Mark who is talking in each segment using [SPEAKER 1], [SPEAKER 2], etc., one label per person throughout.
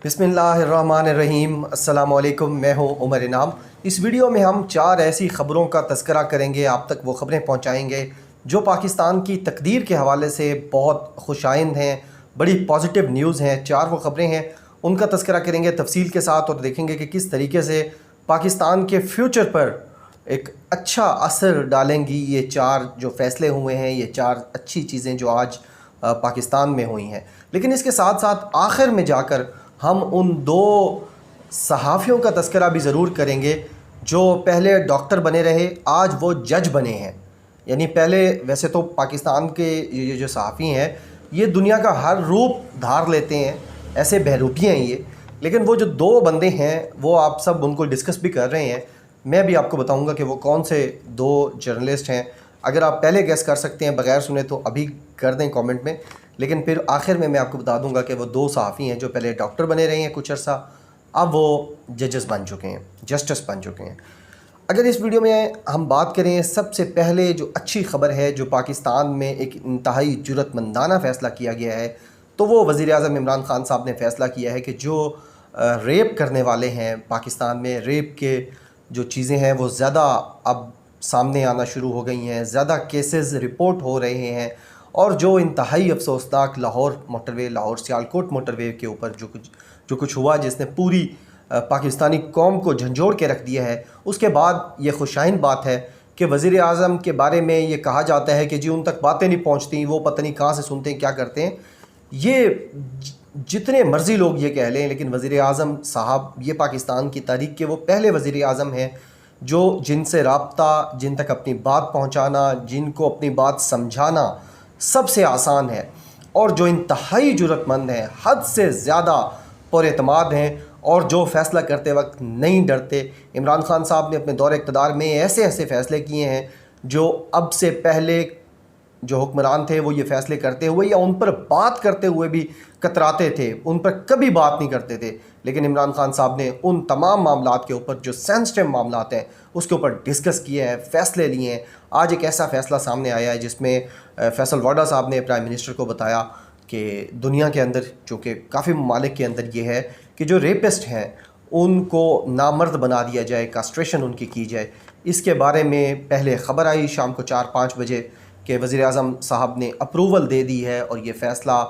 [SPEAKER 1] बिस्मिल्लाहिर्रहमानिर्रहीम। अस्सलामुअलैकुम। मैं हूँ उमर इनाम। इस वीडियो में हम 4 ऐसी ख़बरों का तज़किरा करेंगे, आप तक वो ख़बरें पहुँचाएँगे जो पाकिस्तान की तकदीर के हवाले से बहुत खुशाइंद हैं, बड़ी पॉजिटिव न्यूज़ हैं। 4 वो ख़बरें हैं, उनका तज़किरा करेंगे तफसील के साथ और देखेंगे कि किस तरीके से पाकिस्तान के फ्यूचर पर एक अच्छा असर डालेंगी ये 4 जो फ़ैसले हुए हैं, ये 4 अच्छी चीज़ें जो आज पाकिस्तान में हुई हैं। लेकिन इसके साथ साथ आखिर में जाकर हम उन 2 सहाफ़ियों का तज़किरा भी ज़रूर करेंगे जो पहले डॉक्टर बने रहे, आज वो जज बने हैं। यानी पहले वैसे तो पाकिस्तान के ये जो सहाफ़ी हैं ये दुनिया का हर रूप धार लेते हैं, ऐसे बहरूपी हैं ये। लेकिन वो जो 2 बंदे हैं वो आप सब उनको डिस्कस भी कर रहे हैं। मैं भी आपको बताऊंगा कि वो कौन से 2 जर्नलिस्ट हैं। अगर आप पहले गेस कर सकते हैं बगैर सुने तो अभी कर दें कमेंट में, लेकिन फिर आखिर में मैं आपको बता दूंगा कि वो 2 सहाफ़ी हैं जो पहले डॉक्टर बने रहे हैं कुछ अर्सा, अब वो जजेस बन चुके हैं, जस्टिस बन चुके हैं। अगर इस वीडियो में हम बात करें, सबसे पहले जो अच्छी ख़बर है जो पाकिस्तान में एक इंतहाई जुर्रतमंदाना फ़ैसला किया गया है, तो वो वज़ीर-ए-आज़म इमरान ख़ान साहब ने फ़ैसला किया है कि जो रेप करने वाले हैं पाकिस्तान में, रेप के जो चीज़ें हैं वो ज़्यादा अब सामने आना शुरू हो गई हैं, ज़्यादा केसेस रिपोर्ट हो रहे हैं। और जो इंतहाई अफसोसनाक लाहौर मोटरवे, लाहौर सियालकोट मोटरवे के ऊपर जो कुछ हुआ, जिसने पूरी पाकिस्तानी कौम को झंझोड़ के रख दिया है, उसके बाद ये खुशाइन बात है कि वज़ीर आज़म के बारे में ये कहा जाता है कि जी उन तक बातें नहीं पहुँचती, वो पता नहीं कहाँ से सुनते हैं, क्या करते हैं। ये जितने मर्ज़ी लोग ये कह लें, लेकिन वज़ीर आज़म साहब ये पाकिस्तान की तारीख़ के वो पहले वज़ीर आज़म हैं जो जिनसे राब्ता, जिन तक अपनी बात पहुँचाना, जिनको अपनी बात समझाना सबसे आसान है, और जो इंतहाई जुर्रतमंद हैं, हद से ज़्यादा पुरएतमाद हैं, और जो फ़ैसला करते वक्त नहीं डरते। इमरान ख़ान साहब ने अपने दौरे इक़्तिदार में ऐसे ऐसे फ़ैसले किए हैं जो अब से पहले जो हुक्मरान थे वो ये फ़ैसले करते हुए या उन पर बात करते हुए भी कतराते थे, उन पर कभी बात नहीं करते थे। लेकिन इमरान ख़ान साहब ने उन तमाम मामलात के ऊपर जो सेंसिटिव मामलात हैं उसके ऊपर डिस्कस किए हैं, फ़ैसले लिए हैं। आज एक ऐसा फ़ैसला सामने आया है जिसमें फैसल वाडा साहब ने प्राइम मिनिस्टर को बताया कि दुनिया के अंदर, चूँकि काफ़ी ममालिक के अंदर ये है कि जो रेपिस्ट हैं उनको नामर्द बना दिया जाए, कास्ट्रेशन उनकी की जाए। इसके बारे में पहले ख़बर आई शाम को 4-5 बजे कि वज़ीर-ए-आज़म साहब ने अप्रूवल दे दी है और ये फ़ैसला,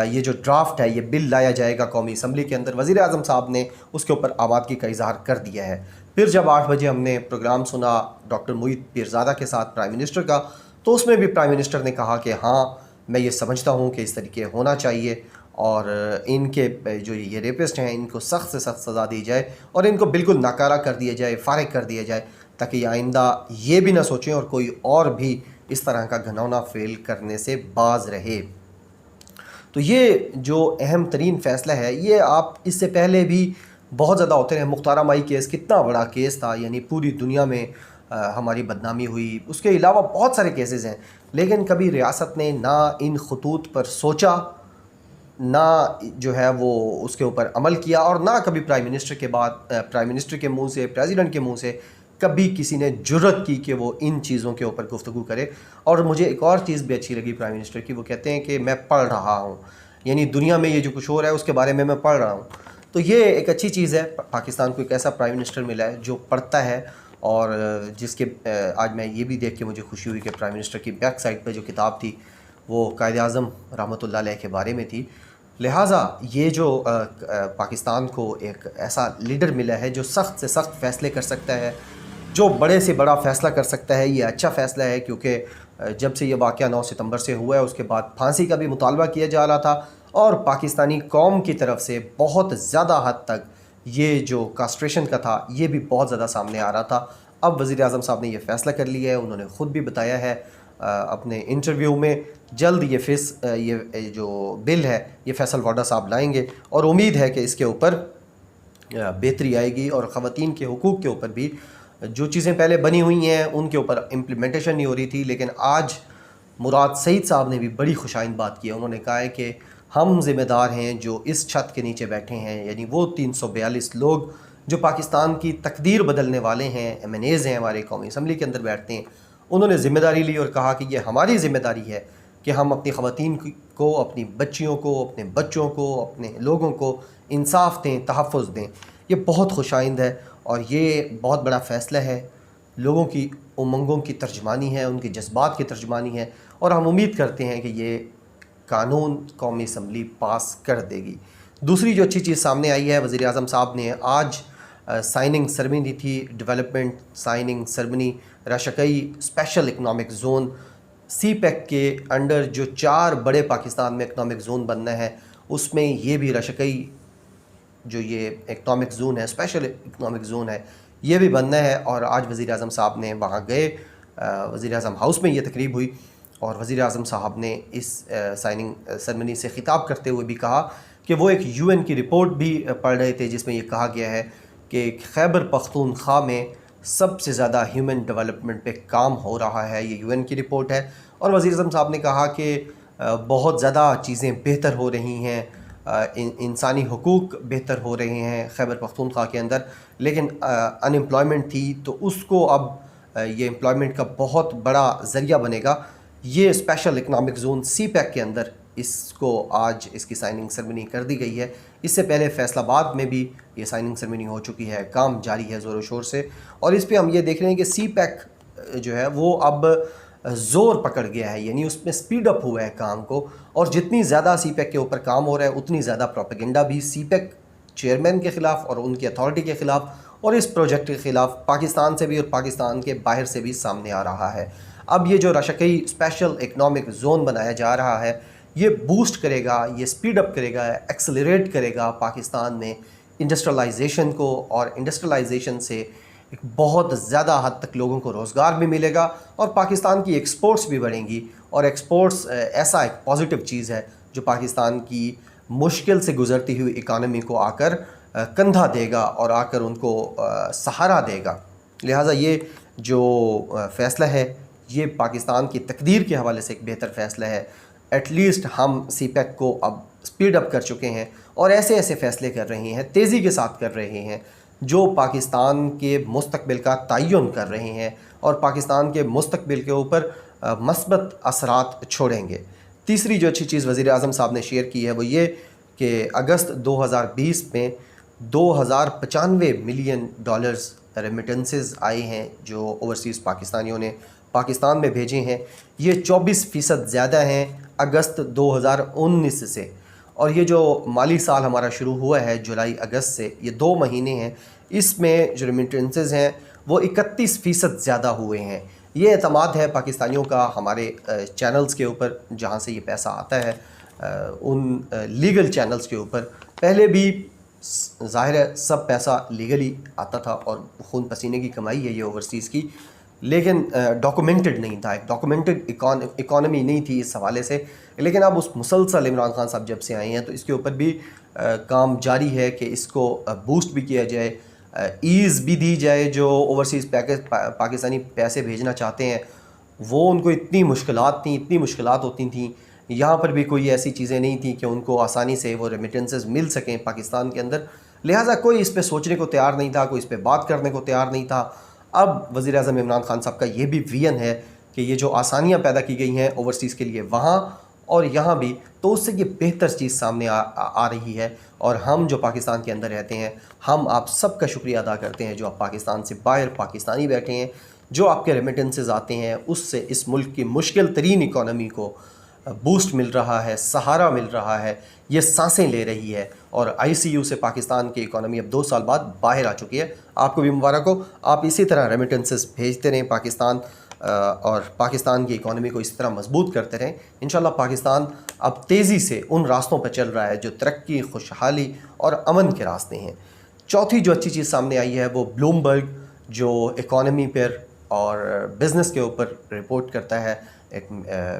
[SPEAKER 1] ये जो ड्राफ्ट है, ये बिल लाया जाएगा कौमी असम्बली के अंदर। वज़ीर-ए-आज़म साहब ने उसके ऊपर आमादगी का इज़हार कर दिया है। फिर जब 8 बजे हमने प्रोग्राम सुना डॉक्टर मुईद पीरज़ादा के साथ प्राइम मिनिस्टर का, तो उसमें भी प्राइम मिनिस्टर ने कहा कि हाँ, मैं ये समझता हूँ कि इस तरीके होना चाहिए और इनके जो ये रेपिस्ट हैं इनको सख्त से सख्त सज़ा दी जाए और इनको बिल्कुल नाकारा कर दिया जाए, फ़ारिग कर दिया जाए, ताकि आइंदा ये भी ना सोचें और कोई और भी इस तरह का घिनौना फ़ेल करने से बाज रहे। तो ये जो अहम तरीन फ़ैसला है, ये आप इससे पहले भी बहुत ज़्यादा होते रहे। मुख्तारा माई केस कितना बड़ा केस था, यानी पूरी दुनिया में हमारी बदनामी हुई। उसके अलावा बहुत सारे केसेस हैं, लेकिन कभी रियासत ने ना इन खतूत पर सोचा, ना जो है वो उसके ऊपर अमल किया, और ना कभी प्राइम मिनिस्टर के बाद, प्राइम मिनिस्टर के मुंह से, प्रेसिडेंट के मुंह से कभी किसी ने जुर्रत की कि वो इन चीज़ों के ऊपर गुफ्तगू करे। और मुझे एक और चीज़ भी अच्छी लगी प्राइम मिनिस्टर की, वो कहते हैं कि मैं पढ़ रहा हूँ, यानी दुनिया में ये जो कुछ हो रहा है उसके बारे में मैं पढ़ रहा हूँ। तो ये एक अच्छी चीज़ है, पाकिस्तान को एक ऐसा प्राइम मिनिस्टर मिला है जो पढ़ता है, और जिसके आज मैं ये भी देख के मुझे खुशी हुई कि प्राइम मिनिस्टर की बैक साइड पर जो किताब थी वो कायद-ए-आज़म रहमतुल्लाह अलैह के बारे में थी। लिहाजा ये जो पाकिस्तान को एक ऐसा लीडर मिला है जो सख्त से सख्त फ़ैसले कर सकता है, जो बड़े से बड़ा फ़ैसला कर सकता है, ये अच्छा फ़ैसला है। क्योंकि जब से ये वाक़या 9 सितंबर से हुआ है उसके बाद फांसी का भी मुतालबा किया जा रहा था, और पाकिस्तानी कौम की तरफ से बहुत ज़्यादा हद तक ये जो कास्ट्रेशन का था ये भी बहुत ज़्यादा सामने आ रहा था। अब वज़ीर-ए-आज़म साहब ने ये फ़ैसला कर लिया है, उन्होंने ख़ुद भी बताया है अपने इंटरव्यू में। जल्द ये जो बिल है ये फैसल वाडा साहब लाएंगे, और उम्मीद है कि इसके ऊपर बेहतरी आएगी और ख़वातीन के हुकूक़ के ऊपर भी जो चीज़ें पहले बनी हुई हैं उनके ऊपर इम्प्लीमेंटेशन नहीं हो रही थी। लेकिन आज मुराद सईद साहब ने भी बड़ी खुशाइन बात की है। उन्होंने कहा है कि हम ज़िम्मेदार हैं जो इस छत के नीचे बैठे हैं, यानी वो 342 लोग जो पाकिस्तान की तकदीर बदलने वाले हैं, MNAs हैं, हमारे कौमी असम्बली के अंदर बैठते हैं। उन्होंने ज़िम्मेदारी ली और कहा कि ये हमारी ज़िम्मेदारी है कि हम अपनी ख़वातीन को, अपनी बच्चियों को, अपने बच्चों को, अपने लोगों को इंसाफ दें, तहफ़्फ़ुज़ दें। ये बहुत खुशाइंद है और ये बहुत बड़ा फ़ैसला है, लोगों की उमंगों की तर्जमानी है, उनके जज्बात की तर्जमानी है और हम उम्मीद करते हैं कि ये कानून कौमी असम्बली पास कर देगी। दूसरी जो अच्छी चीज़ सामने आई है, वज़ीर आज़म साहब ने आज साइनिंग सेरेमनी थी, development signing ceremony Rashakai special economic zone CPEC के अंडर जो 4 बड़े पाकिस्तान में इकनॉमिक ज़ोन बनना है, उसमें ये भी रशकई जो ये इकनॉमिक ज़ोन है, स्पेशल इकनॉमिक ज़ोन है, ये भी बनना है। और आज वज़ीर आज़म साहब ने वहाँ गए, वज़ीर आज़म हाउस में ये तकरीब हुई और वज़ीर आज़म साहब ने इस साइनिंग सेरेमनी से ख़िताब करते हुए भी कहा कि वो एक UN की रिपोर्ट भी पढ़ रहे थे जिसमें ये कहा गया है कि खैबर पख्तूनख्वा में सबसे ज़्यादा ह्यूमन डेवलपमेंट पे काम हो रहा है। ये UN की रिपोर्ट है और वज़ीर आज़म साहब ने कहा कि बहुत ज़्यादा चीज़ें बेहतर हो रही हैं, इंसानी हुकूक बेहतर हो रहे हैं खैबर पख्तूनख्वा के अंदर, लेकिन अनएम्प्लॉयमेंट थी तो उसको अब ये एम्प्लॉयमेंट का बहुत बड़ा ज़रिया बनेगा। ये स्पेशल इकनॉमिक ज़ोन CPEC के अंदर इसको आज इसकी साइनिंग सेरेमनी कर दी गई है। इससे पहले फैसलाबाद में भी ये साइनिंग सेरेमनी हो चुकी है, काम जारी है ज़ोर शोर से। और इस पे हम ये देख रहे हैं कि CPEC जो है वो अब ज़ोर पकड़ गया है, यानी उसमें स्पीड अप हुआ है काम को। और जितनी ज़्यादा CPEC के ऊपर काम हो रहा है उतनी ज़्यादा प्रोपेगेंडा भी CPEC चेयरमैन के ख़िलाफ़ और उनकी अथॉरिटी के ख़िलाफ़ और इस प्रोजेक्ट के ख़िलाफ़ पाकिस्तान से भी और पाकिस्तान के बाहर से भी सामने आ रहा है। अब ये जो रशकई स्पेशल इकनॉमिक ज़ोन बनाया जा रहा है, ये बूस्ट करेगा, ये स्पीड अप करेगा, एक्सेलरेट करेगा पाकिस्तान में इंडस्ट्रियलाइजेशन को और इंडस्ट्रियलाइजेशन से एक बहुत ज़्यादा हद तक लोगों को रोज़गार भी मिलेगा और पाकिस्तान की एक्सपोर्ट्स भी बढ़ेंगी। और एक्सपोर्ट्स ऐसा एक पॉजिटिव चीज़ है जो पाकिस्तान की मुश्किल से गुज़रती हुई इकानमी को आकर कंधा देगा और आकर उनको सहारा देगा। लिहाजा ये जो फ़ैसला है ये पाकिस्तान की तकदीर के हवाले से एक बेहतर फ़ैसला है। एटलीस्ट हम CPEC को अब स्पीड अप कर चुके हैं और ऐसे ऐसे फ़ैसले कर रहे हैं, तेज़ी के साथ कर रहे हैं जो पाकिस्तान के मुस्तकबिल का तयन कर रहे हैं और पाकिस्तान के मुस्तकबिल के ऊपर मस्बत असरात छोड़ेंगे। तीसरी जो अच्छी चीज़ वज़ीर आज़म साहब ने शेयर की है वो ये कि अगस्त 2020 में 2095 मिलियन डॉलर्स रेमिटेंसेस आए हैं जो ओवरसीज़ पाकिस्तानियों ने पाकिस्तान में भेजे हैं। ये 24% ज़्यादा हैं अगस्त 2019 से। और ये जो माली साल हमारा शुरू हुआ है जुलाई अगस्त से, ये 2 महीने हैं, इसमें जो रेमिटेंसेस हैं वो 31% ज़्यादा हुए हैं। ये एतमाद है पाकिस्तानियों का हमारे चैनल्स के ऊपर जहाँ से ये पैसा आता है, उन लीगल चैनल्स के ऊपर। पहले भी ज़ाहिर है सब पैसा लीगली आता था और खून पसीने की कमाई है ये ओवरसीज़ की, लेकिन डॉक्यूमेंटेड नहीं था, एक डॉक्यूमेंटेड इकॉनमी नहीं थी इस हवाले से। लेकिन अब उस मुसलसल इमरान खान साहब जब से आए हैं तो इसके ऊपर भी काम जारी है कि इसको बूस्ट भी किया जाए, ईज़ भी दी जाए। जो ओवरसीज़ पाकिस्तानी पैसे भेजना चाहते हैं वो उनको इतनी मुश्किलात होती थी, यहाँ पर भी कोई ऐसी चीज़ें नहीं थी कि उनको आसानी से वो रेमिटेंसेस मिल सकें पाकिस्तान के अंदर। लिहाजा कोई इस पे सोचने को तैयार नहीं था, कोई इस पे बात करने को तैयार नहीं था। अब वज़ीर आज़म इमरान खान साहब का ये भी विज़न है कि ये जो आसानियाँ पैदा की गई हैं ओवरसीज़ के लिए वहाँ और यहाँ भी, तो उससे ये बेहतर चीज़ सामने आ रही है। और हम जो पाकिस्तान के अंदर रहते हैं, हम आप सब का शुक्रिया अदा करते हैं जो आप पाकिस्तान से बाहर पाकिस्तानी बैठे हैं, जो आपके रेमिटेंसेस आते हैं उससे इस मुल्क की मुश्किल तरीन इकॉनमी को बूस्ट मिल रहा है, सहारा मिल रहा है, ये सांसें ले रही है। और ICU से पाकिस्तान की इकॉनमी अब 2 साल बाद बाहर आ चुकी है। आपको भी मुबारक हो, आप इसी तरह रेमिटेंसेस भेजते रहें पाकिस्तान और पाकिस्तान की इकॉनमी को इस तरह मजबूत करते रहें। इंशाल्लाह पाकिस्तान अब तेज़ी से उन रास्तों पर चल रहा है जो तरक्की, खुशहाली और अमन के रास्ते हैं। चौथी जो अच्छी चीज़ सामने आई है वो ब्लूमबर्ग जो इकॉनमी पर और बिज़नेस के ऊपर रिपोर्ट करता है, एक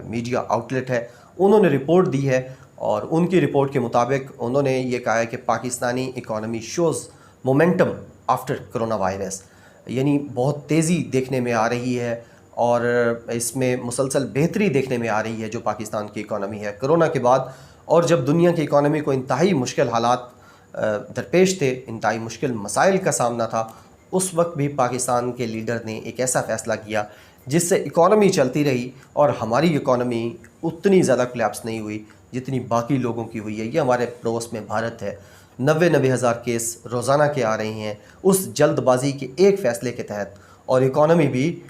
[SPEAKER 1] मीडिया आउटलेट है, उन्होंने रिपोर्ट दी है और उनकी रिपोर्ट के मुताबिक उन्होंने ये कहा है कि Pakistani economy shows momentum after corona virus, यानी बहुत तेज़ी देखने में आ रही है और इसमें मुसलसल बेहतरी देखने में आ रही है जो पाकिस्तान की इकॉनमी है कोरोना के बाद। और जब दुनिया की इकॉनमी को इंतहाई मुश्किल हालात दरपेश थे, इंतहाई मुश्किल मसाइल का सामना था, उस वक्त भी पाकिस्तान के लीडर ने एक ऐसा फ़ैसला किया जिससे इकॉनमी चलती रही और हमारी इकॉनमी उतनी ज़्यादा कोलैप्स नहीं हुई जितनी बाकी लोगों की हुई है। ये हमारे पड़ोस में भारत है, 90 हज़ार केस रोज़ाना के आ रहे हैं उस जल्दबाजी के एक फ़ैसले के तहत, और इकॉनमी भी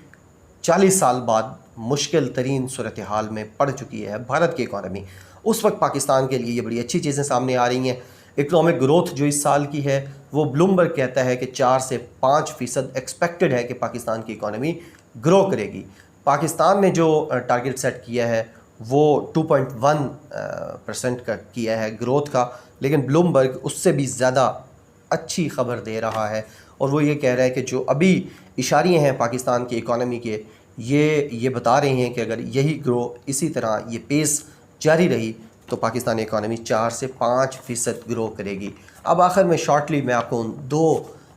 [SPEAKER 1] 40 साल बाद मुश्किल तरीन सूरत हाल में पड़ चुकी है भारत की इकॉनमी। उस वक्त पाकिस्तान के लिए ये बड़ी अच्छी चीज़ें सामने आ रही हैं। इकनॉमिक ग्रोथ जो इस साल की है वो ब्लूमबर्ग कहता है कि 4 से 5% एक्सपेक्टेड है कि पाकिस्तान की इकॉनमी ग्रो करेगी। पाकिस्तान ने जो टारगेट सेट किया है वो 2.1% का किया है ग्रोथ का, लेकिन ब्लूमबर्ग उससे भी ज़्यादा अच्छी खबर दे रहा है और वो ये कह रहा है कि जो अभी इशारे हैं पाकिस्तान की इकॉनमी के, ये बता रहे हैं कि अगर यही ग्रो इसी तरह ये पेस जारी रही तो पाकिस्तानी इकॉनमी 4 से 5% ग्रो करेगी। अब आखिर में शॉर्टली मैं आपको उन 2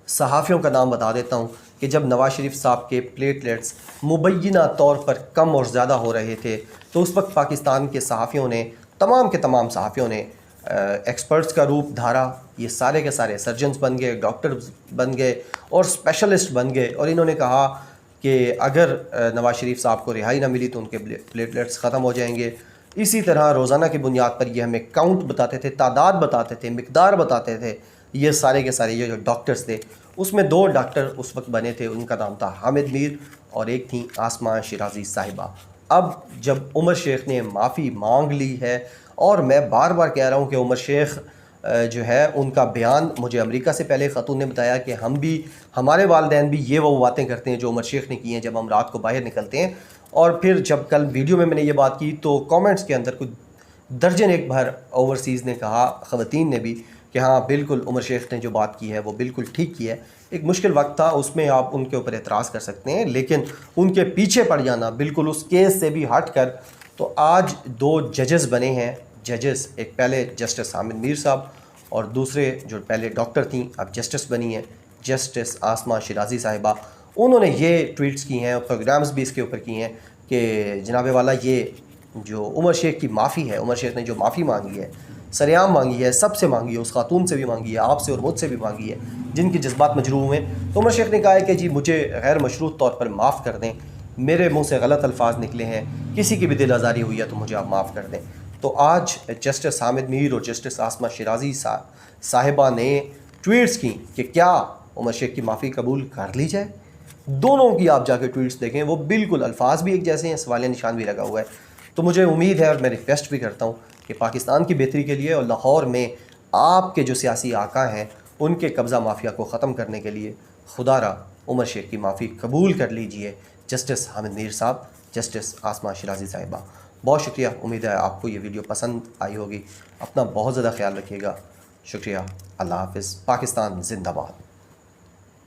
[SPEAKER 1] सहाफ़ियों का नाम बता देता हूँ कि जब नवाज़ शरीफ साहब के प्लेटलेट्स मुबैना तौर पर कम और ज़्यादा हो रहे थे तो उस वक्त पाकिस्तान के सहाफ़ियों ने, तमाम के तमाम सहाफ़ियों ने एक्सपर्ट्स का रूप धारा। ये सारे के सारे सर्जन्स बन गए, डॉक्टर्स बन गए और स्पेशलिस्ट बन गए, और इन्होंने कहा कि अगर नवाज़ शरीफ साहब को रिहाई ना मिली तो उनके प्लेटलेट्स ख़त्म हो जाएंगे। इसी तरह रोज़ाना की बुनियाद पर ये हमें काउंट बताते थे, तादाद बताते थे, मिकदार बताते थे। ये सारे के सारे ये जो डॉक्टर्स थे, उसमें 2 डॉक्टर उस वक्त बने थे, उनका नाम था हामिद मीर और एक थी आसमा शिराजी साहिबा। अब जब उमर शेख ने माफ़ी मांग ली है, और मैं बार बार कह रहा हूँ कि उमर शेख जो है उनका बयान मुझे अमेरिका से पहले ख़तून ने बताया कि हम भी, हमारे वालिदैन भी ये वो बातें करते हैं जो उमर शेख ने की हैं जब हम रात को बाहर निकलते हैं। और फिर जब कल वीडियो में मैंने ये बात की तो कमेंट्स के अंदर कुछ दर्जन एक भर ओवरसीज़ ने कहा, ख़वातीन ने भी, कि हाँ बिल्कुल उमर शेख ने जो बात की है वो बिल्कुल ठीक की है। एक मुश्किल वक्त था, उसमें आप उनके ऊपर एतराज़ कर सकते हैं, लेकिन उनके पीछे पड़ जाना बिल्कुल उस केस से भी हट कर, तो आज 2 जजेस बने हैं। जजेस, एक पहले जस्टिस हामिद मीर साहब और दूसरे जो पहले डॉक्टर थी अब जस्टिस बनी है, जस्टिस आसमा शिराजी साहिबा। उन्होंने ये ट्वीट्स की हैं और प्रोग्राम्स भी इसके ऊपर किए हैं कि जनाब वाला, ये जो उमर शेख की माफ़ी है, उमर शेख ने जो माफ़ी मांगी है, सरेआम मांगी है, सबसे मांगी है, उस खातून से भी मांगी है, आपसे और मुझसे भी मांगी है जिनके जज्बात मजरूह हुए। तो उमर शेख ने कहा है कि जी मुझे गैर मशरूत तौर पर माफ़ कर दें, मेरे मुँह से गलत अल्फाज निकले हैं, किसी की भी दिल आज़ारी हुई है तो मुझे आप माफ़ कर दें। तो आज जस्टिस हामिद मीर और जस्टिस आसमा शिराजी साहिबा ने ट्वीट्स की कि क्या उमर शेख की माफ़ी कबूल कर ली जाए। दोनों की आप जाके ट्वीट्स देखें, वो बिल्कुल अल्फाज भी एक जैसे हैं, सवालिया निशान भी लगा हुआ है। तो मुझे उम्मीद है और मैं रिक्वेस्ट भी करता हूँ कि पाकिस्तान की बेहतरी के लिए और लाहौर में आपके जो सियासी आका हैं उनके कब्ज़ा माफिया को ख़त्म करने के लिए खुदारा उमर शेख की माफ़ी कबूल कर लीजिए जस्टिस हामिद मीर साहब, जस्टिस आसमा शिराजी साहिबा। बहुत शुक्रिया, उम्मीद है आपको ये वीडियो पसंद आई होगी। अपना बहुत ज़्यादा ख्याल रखिएगा। शुक्रिया, अल्लाह हाफ़िज़। पाकिस्तान जिंदाबाद।